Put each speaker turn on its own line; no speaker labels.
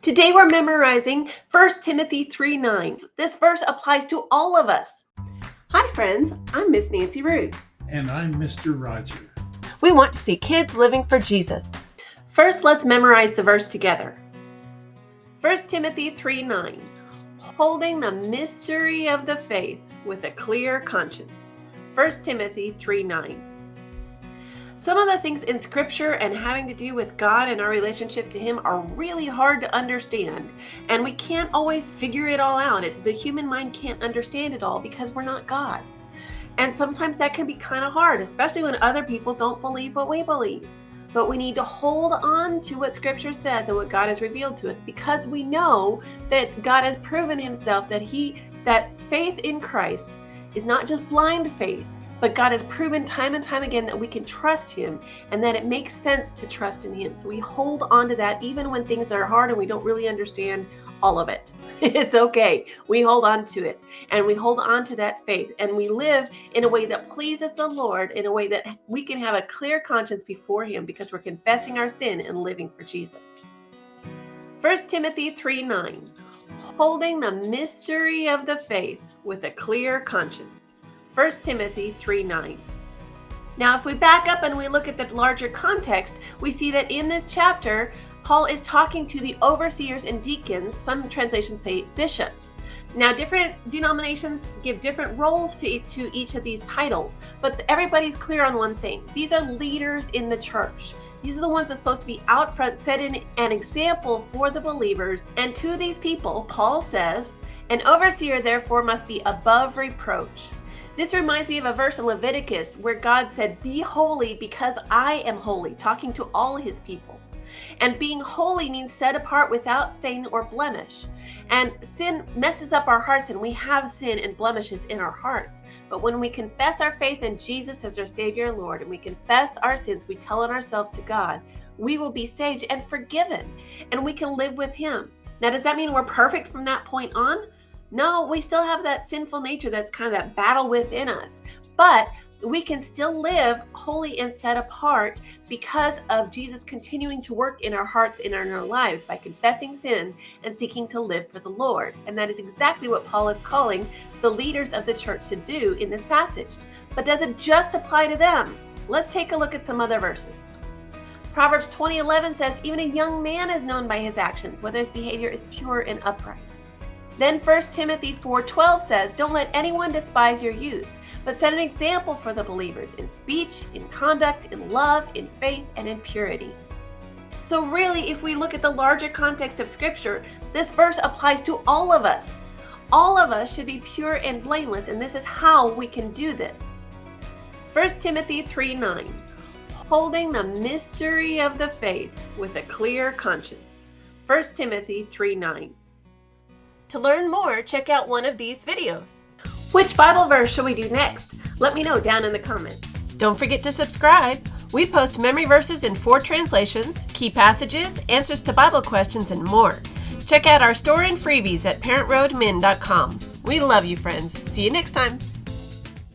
Today we're memorizing 1 Timothy 3:9. This verse applies to all of us. Hi friends, I'm Miss Nancy Ruth.
And I'm Mr. Roger.
We want to see kids living for Jesus. First, let's memorize the verse together. 1 Timothy 3:9. Holding the mystery of the faith with a clear conscience. 1 Timothy 3:9. Some of the things in Scripture and having to do with God and our relationship to Him are really hard to understand, and we can't always figure it all out. The human mind can't understand it all because we're not God. And sometimes that can be kind of hard, especially when other people don't believe what we believe. But we need to hold on to what Scripture says and what God has revealed to us, because we know that God has proven Himself that faith in Christ is not just blind faith, but God has proven time and time again that we can trust Him and that it makes sense to trust in Him. So we hold on to that even when things are hard and we don't really understand all of it. It's okay. We hold on to it and we hold on to that faith and we live in a way that pleases the Lord, in a way that we can have a clear conscience before Him because we're confessing our sin and living for Jesus. 1 Timothy 3:9. Holding the mystery of the faith with a clear conscience. 1 Timothy 3:9. Now, if we back up and we look at the larger context, we see that in this chapter, Paul is talking to the overseers and deacons. Some translations say bishops. Now, different denominations give different roles to each of these titles, but everybody's clear on one thing. These are leaders in the church. These are the ones that's supposed to be out front, setting an example for the believers. And to these people, Paul says, an overseer therefore must be above reproach. This reminds me of a verse in Leviticus where God said, "Be holy because I am holy," talking to all His people. And being holy means set apart without stain or blemish. And sin messes up our hearts, and we have sin and blemishes in our hearts. But when we confess our faith in Jesus as our Savior and Lord, and we confess our sins, we tell on ourselves to God, we will be saved and forgiven, and we can live with Him. Now, does that mean we're perfect from that point on? No, we still have that sinful nature that's kind of that battle within us. But we can still live holy and set apart because of Jesus continuing to work in our hearts and in our lives by confessing sin and seeking to live for the Lord. And that is exactly what Paul is calling the leaders of the church to do in this passage. But does it just apply to them? Let's take a look at some other verses. Proverbs 20:11 says, "Even a young man is known by his actions, whether his behavior is pure and upright." Then 1 Timothy 4:12 says, "Don't let anyone despise your youth, but set an example for the believers in speech, in conduct, in love, in faith, and in purity." So really, if we look at the larger context of Scripture, this verse applies to all of us. All of us should be pure and blameless, and this is how we can do this. 1 Timothy 3:9. Holding the mystery of the faith with a clear conscience. 1 Timothy 3:9. To learn more, check out one of these videos. Which Bible verse should we do next? Let me know down in the comments. Don't forget to subscribe. We post memory verses in 4 translations, key passages, answers to Bible questions, and more. Check out our store and freebies at parentroadmin.com. We love you, friends. See you next time.